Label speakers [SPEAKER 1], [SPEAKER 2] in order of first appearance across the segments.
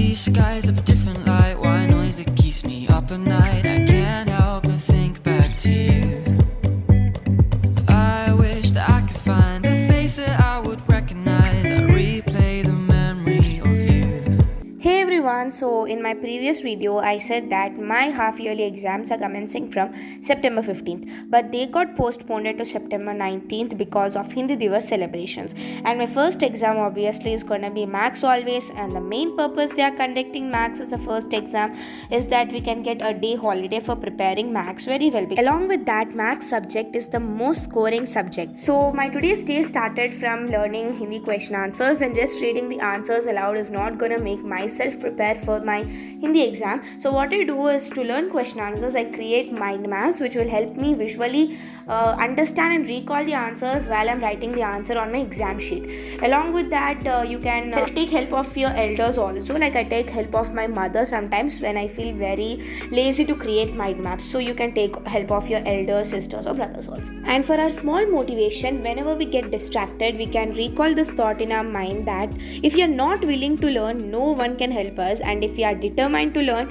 [SPEAKER 1] these skies of a different light. White noise that keeps me up at night. I can't help but think back to you. I wish that I could find a face that I would recognize. I replay the memory of you.
[SPEAKER 2] Hey everyone, so in my previous video I said that my half yearly exams are commencing from September 15th, but they got postponed to September 19th because of Hindi Divas celebrations. And my first exam obviously is gonna be Max always, and the main purpose they are conducting Max as a first exam is that we can get a day holiday for preparing Max very well. Along with that, Max subject is the most scoring subject. So my today's day started from learning Hindi question answers, and just reading the answers aloud is not gonna make myself prepare for my Hindi exam. So what I do is, to learn question answers, I create mind maps which will help me visually understand and recall the answers while I'm writing the answer on my exam sheet. Along with that, you can take help of your elders also. Like I take help of my mother sometimes when I feel very lazy to create mind maps. So you can take help of your elders, sisters or brothers also. And for our small motivation, whenever we get distracted, we can recall this thought in our mind that if you're not willing to learn, no one can help us, and if we are determined to learn,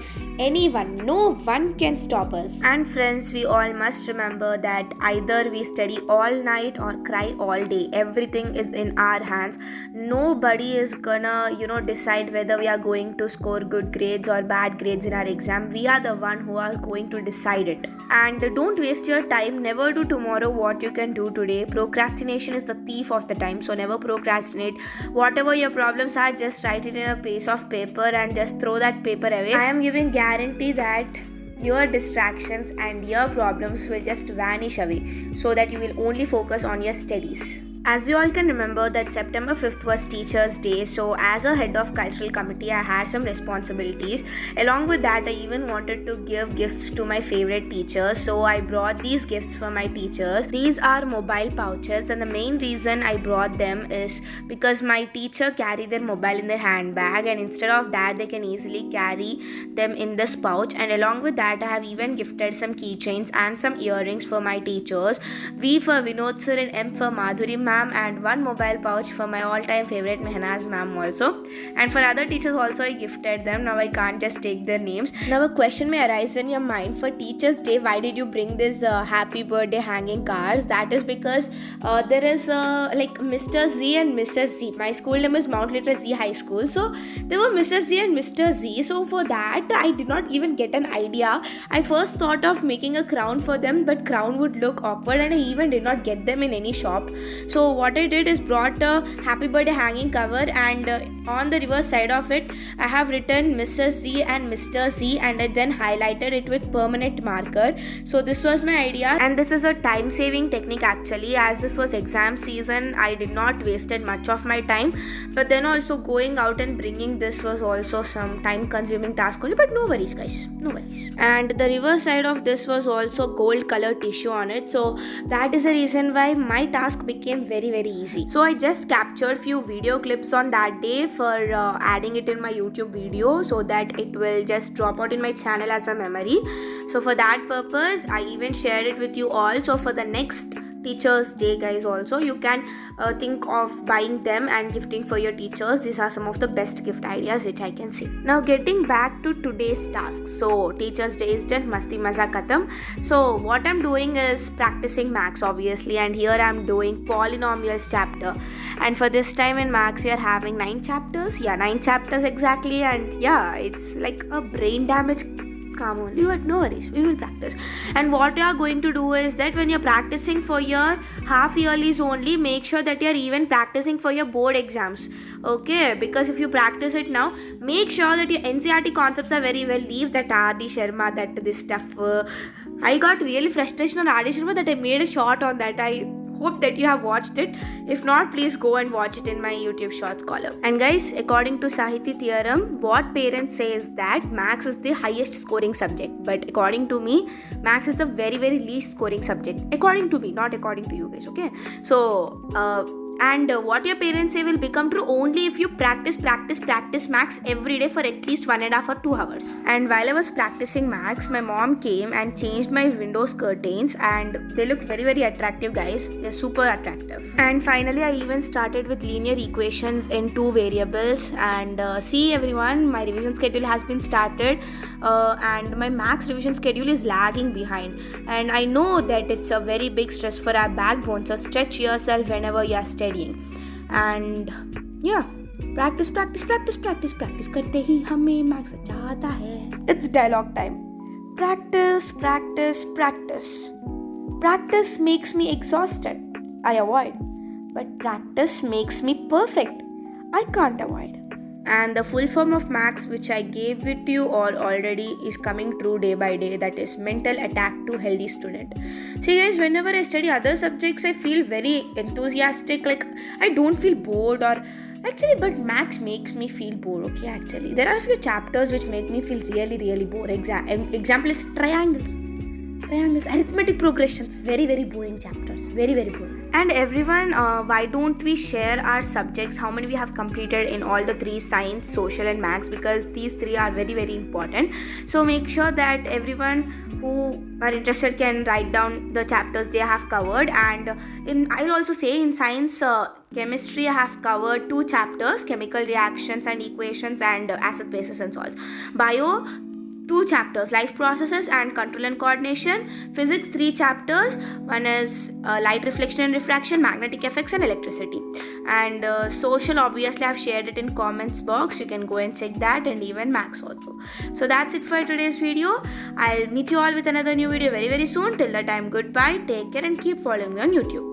[SPEAKER 2] no one can stop us. And friends, we all must remember that either we study all night or cry all day. Everything is in our hands. Nobody is gonna decide whether we are going to score good grades or bad grades in our exam. We are the one who are going to decide it. And don't waste your time. Never do tomorrow what you can do today. Procrastination is the thief of the time, so never procrastinate. Whatever your problems are, just write it in a piece of paper and just throw that paper away. I am giving guarantee that your distractions and your problems will just vanish away, so that you will only focus on your studies. As you all can remember that September 5th was Teachers' Day, so as a head of cultural committee I had some responsibilities. Along with that, I even wanted to give gifts to my favorite teachers, so I brought these gifts for my teachers. These are mobile pouches, and the main reason I brought them is because my teacher carry their mobile in their handbag, and instead of that they can easily carry them in this pouch. And along with that, I have even gifted some keychains and some earrings for my teachers. V for Vinod sir and M for Madhuri ma'am, and one mobile pouch for my all-time favorite Mehnaz ma'am also. And for other teachers also I gifted them. Now I can't just take their names. Now a question may arise in your mind: for Teachers' Day, why did you bring this happy birthday hanging cards? That is because there is like Mr. Z and Mrs. Z. My school name is Mount Literate Z High School, so there were Mrs. Z and Mr. Z. So for that I did not even get an idea. I first thought of making a crown for them, but crown would look awkward, and I even did not get them in any shop. So what I did is brought a happy birthday hanging cover, and on the reverse side of it I have written Mrs. Z and Mr. Z, and I then highlighted it with permanent marker. So this was my idea, and this is a time saving technique actually. As this was exam season, I did not wasted much of my time, but then also going out and bringing this was also some time consuming task only. But no worries guys, no worries. And the reverse side of this was also gold color tissue on it, so that is the reason why my task became very easy. So I just captured few video clips on that day for adding it in my YouTube video, so that it will just drop out in my channel as a memory. So for that purpose I even shared it with you all. So for the next Teachers' Day guys, also you can think of buying them and gifting for your teachers. These are some of the best gift ideas which I can see. Now getting back to today's task. So Teachers' Day is done, masti maza khatam. So what I'm doing is practicing Max obviously, and here I'm doing polynomials chapter. And for this time in Max we are having 9 chapters. 9 chapters exactly. And it's like a brain damage calm only, but no worries, we will practice. And what you are going to do is that when you're practicing for your half yearlies only, make sure that you're even practicing for your board exams, okay? Because if you practice it now, make sure that your NCRT concepts are very well. Leave that R.D. Sharma, that this stuff. I got really frustration on R.D. Sharma that I made a short on that. I hope that you have watched it. If not, please go and watch it in my YouTube shorts column. And guys, according to Sahithi theorem, what parents say is that Max is the highest scoring subject, but according to me, Max is the very least scoring subject, according to me, not according to you guys, okay? So And what your parents say will become true only if you practice maths every day for at least 1.5 or 2 hours. And while I was practicing maths, my mom came and changed my windows curtains, and they look very, very attractive, guys. They're super attractive. And finally, I even started with linear equations in 2 variables. And see everyone, my revision schedule has been started, and my maths revision schedule is lagging behind. And I know that it's a very big stress for our backbone, so stretch yourself whenever you are studying. And yeah, practice करते ही हमें marks अच्छा आता है. It's dialogue time. Practice makes me exhausted. I avoid. But practice makes me perfect. I can't avoid. And the full form of maths, which I gave it to you all already, is coming true day by day. That is mental attack to healthy student. See guys, whenever I study other subjects, I feel very enthusiastic. Like I don't feel bored but maths makes me feel bored. Okay, actually, there are a few chapters which make me feel really, really bored. Example is triangles, arithmetic progressions. Very, very boring chapters. Very, very boring. And everyone, why don't we share our subjects, how many we have completed in all the 3: science, social and maths, because these 3 are very, very important. So make sure that everyone who are interested can write down the chapters they have covered. And I'll also say in science, chemistry I have covered 2 chapters: chemical reactions and equations, and acid, bases and salts. Bio, 2 chapters: life processes and control and coordination. Physics, 3 chapters. One is light reflection and refraction, magnetic effects and electricity. And social, obviously I've shared it in comments box. You can go and check that, and even maths also. So that's it for today's video. I'll meet you all with another new video very, very soon. Till that time, goodbye, take care, and keep following me on YouTube.